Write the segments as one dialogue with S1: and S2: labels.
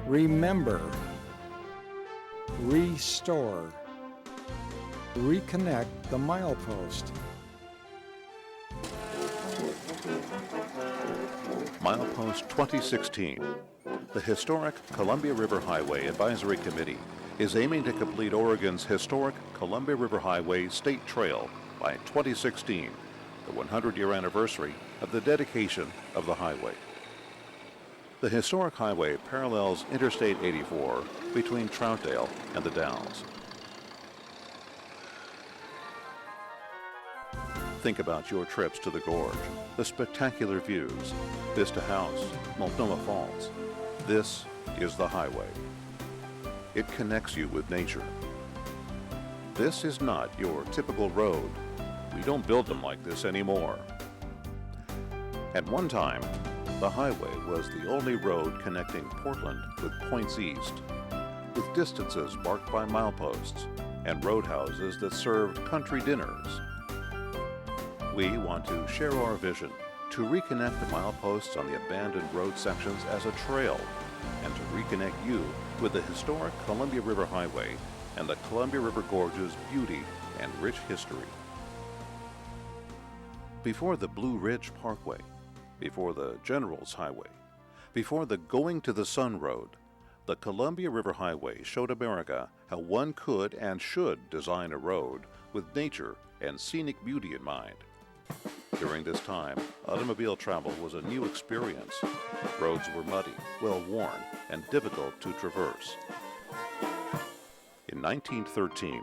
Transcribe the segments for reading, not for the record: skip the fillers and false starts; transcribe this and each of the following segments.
S1: remember, restore, reconnect the milepost.
S2: Milepost 2016. The historic Columbia River Highway Advisory Committee is aiming to complete Oregon's historic Columbia River Highway State Trail by 2016, the 100-year anniversary of the dedication of the highway. The historic highway parallels Interstate 84 between Troutdale and the Dalles. Think about your trips to the Gorge, the spectacular views, Vista House, Multnomah Falls. This is the highway. It connects you with nature. This is not your typical road. We don't build them like this anymore. At one time, the highway was the only road connecting Portland with points east, with distances marked by mileposts and roadhouses that served country dinners. We want to share our vision to reconnect the mileposts on the abandoned road sections as a trail and to reconnect you with the historic Columbia River Highway and the Columbia River Gorge's beauty and rich history. Before the Blue Ridge Parkway, before the Generals Highway, before the Going to the Sun Road, the Columbia River Highway showed America how one could and should design a road with nature and scenic beauty in mind. During this time, automobile travel was a new experience. Roads were muddy, well-worn, and difficult to traverse. In 1913,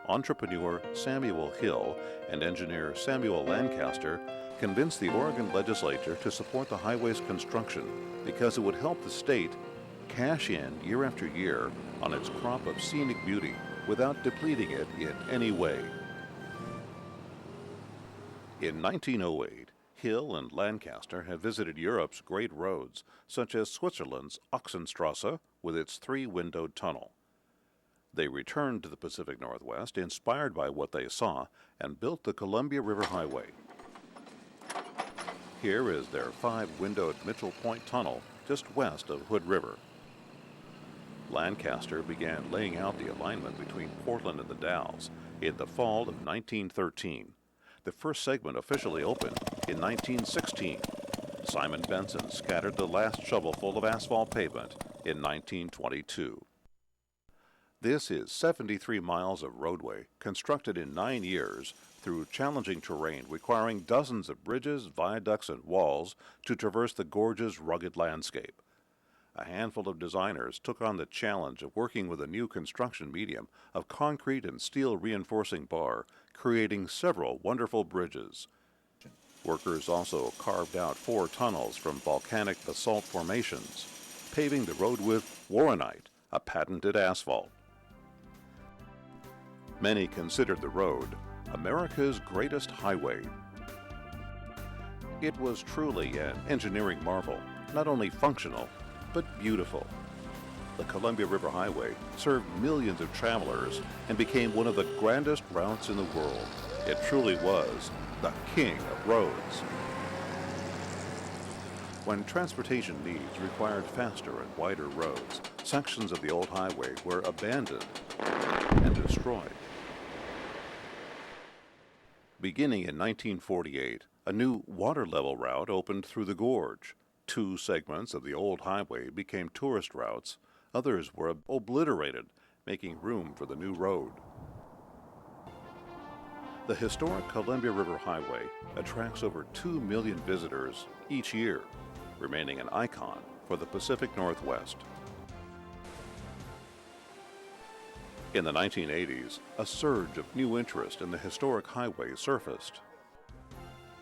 S2: entrepreneur Samuel Hill and engineer Samuel Lancaster convinced the Oregon legislature to support the highway's construction because it would help the state cash in year after year on its crop of scenic beauty without depleting it in any way. In 1908, Hill and Lancaster had visited Europe's great roads, such as Switzerland's Oxenstrasse with its three-windowed tunnel. They returned to the Pacific Northwest, inspired by what they saw, and built the Columbia River Highway. Here is their five-windowed Mitchell Point Tunnel, just west of Hood River. Lancaster began laying out the alignment between Portland and the Dalles in the fall of 1913. The first segment officially opened in 1916. Simon Benson scattered the last shovelful of asphalt pavement in 1922. This is 73 miles of roadway constructed in 9 years through challenging terrain requiring dozens of bridges, viaducts, and walls to traverse the Gorge's rugged landscape. A handful of designers took on the challenge of working with a new construction medium of concrete and steel reinforcing bar, creating several wonderful bridges. Workers also carved out 4 tunnels from volcanic basalt formations, paving the road with Warrenite, a patented asphalt. Many considered the road America's greatest highway. It was truly an engineering marvel, not only functional, but beautiful. The Columbia River Highway served millions of travelers and became one of the grandest routes in the world. It truly was the king of roads. When transportation needs required faster and wider roads, sections of the old highway were abandoned and destroyed. Beginning in 1948, a new water-level route opened through the Gorge. 2 segments of the old highway became tourist routes. Others were obliterated, making room for the new road. The historic Columbia River Highway attracts over 2 million visitors each year, remaining an icon for the Pacific Northwest. In the 1980s, a surge of new interest in the historic highway surfaced.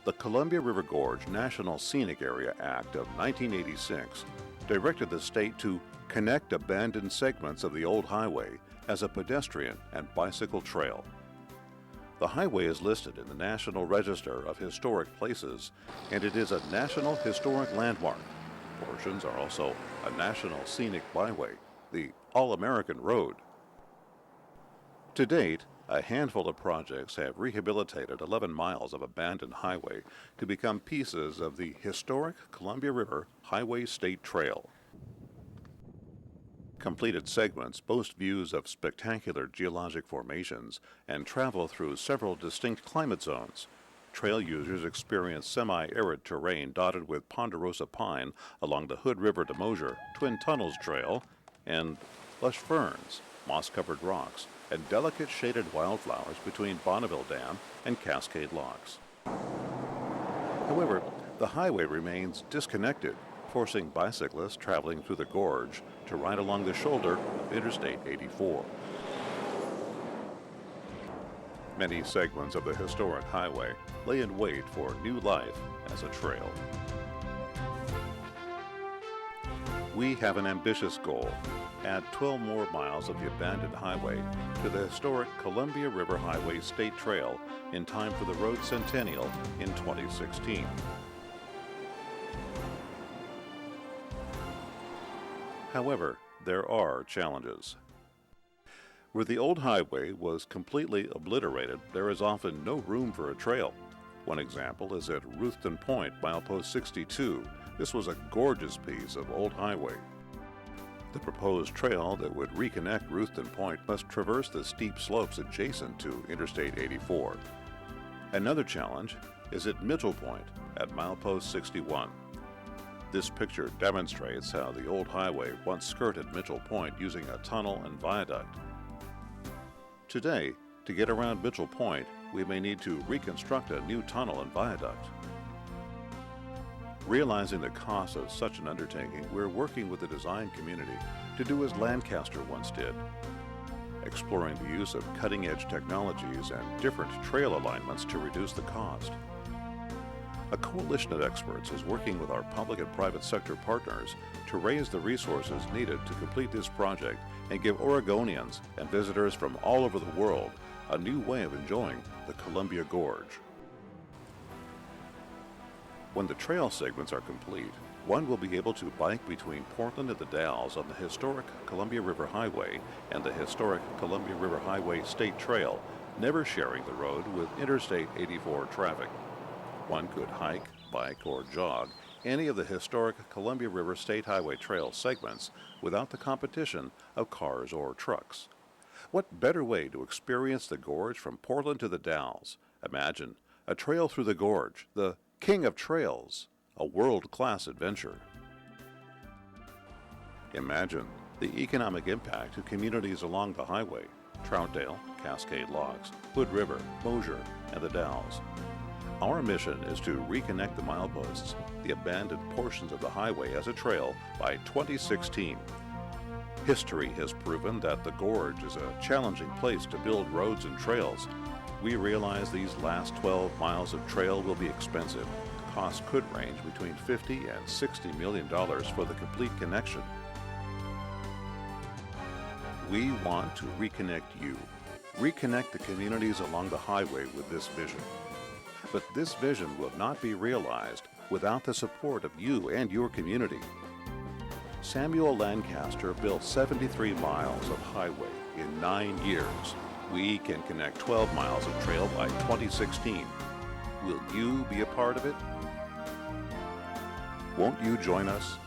S2: The Columbia River Gorge National Scenic Area Act of 1986 directed the state to connect abandoned segments of the old highway as a pedestrian and bicycle trail. The highway is listed in the National Register of Historic Places, and it is a National Historic Landmark. Portions are also a National Scenic Byway, the All-American Road. To date, a handful of projects have rehabilitated 11 miles of abandoned highway to become pieces of the historic Columbia River Highway State Trail. Completed segments boast views of spectacular geologic formations and travel through several distinct climate zones. Trail users experience semi-arid terrain dotted with ponderosa pine along the Hood River to Mosier, Twin Tunnels Trail, and lush ferns, moss-covered rocks, and delicate shaded wildflowers between Bonneville Dam and Cascade Locks. However, the highway remains disconnected, forcing bicyclists traveling through the gorge to ride along the shoulder of Interstate 84. Many segments of the historic highway lay in wait for new life as a trail. We have an ambitious goal: add 12 more miles of the abandoned highway to the historic Columbia River Highway State Trail in time for the road centennial in 2016. However, there are challenges. Where the old highway was completely obliterated, there is often no room for a trail. One example is at Ruthton Point, milepost 62. This was a gorgeous piece of old highway. The proposed trail that would reconnect Ruthton Point must traverse the steep slopes adjacent to Interstate 84. Another challenge is at Mitchell Point at milepost 61. This picture demonstrates how the old highway once skirted Mitchell Point using a tunnel and viaduct. Today, to get around Mitchell Point, we may need to reconstruct a new tunnel and viaduct. Realizing the cost of such an undertaking, we're working with the design community to do as Lancaster once did, exploring the use of cutting-edge technologies and different trail alignments to reduce the cost. A coalition of experts is working with our public and private sector partners to raise the resources needed to complete this project and give Oregonians and visitors from all over the world a new way of enjoying the Columbia Gorge. When the trail segments are complete, one will be able to bike between Portland and the Dalles on the historic Columbia River Highway and the historic Columbia River Highway State Trail, never sharing the road with Interstate 84 traffic. One could hike, bike, or jog any of the historic Columbia River State Highway Trail segments without the competition of cars or trucks. What better way to experience the Gorge from Portland to the Dalles? Imagine a trail through the Gorge, the king of trails, a world-class adventure. Imagine the economic impact to communities along the highway: Troutdale, Cascade Locks, Hood River, Mosier, and the Dalles. Our mission is to reconnect the mileposts, the abandoned portions of the highway as a trail, by 2016. History has proven that the Gorge is a challenging place to build roads and trails. We realize these last 12 miles of trail will be expensive. Costs could range between $50 and $60 million for the complete connection. We want to reconnect you, reconnect the communities along the highway with this vision. But this vision will not be realized without the support of you and your community. Samuel Lancaster built 73 miles of highway in 9 years. We can connect 12 miles of trail by 2016. Will you be a part of it? Won't you join us?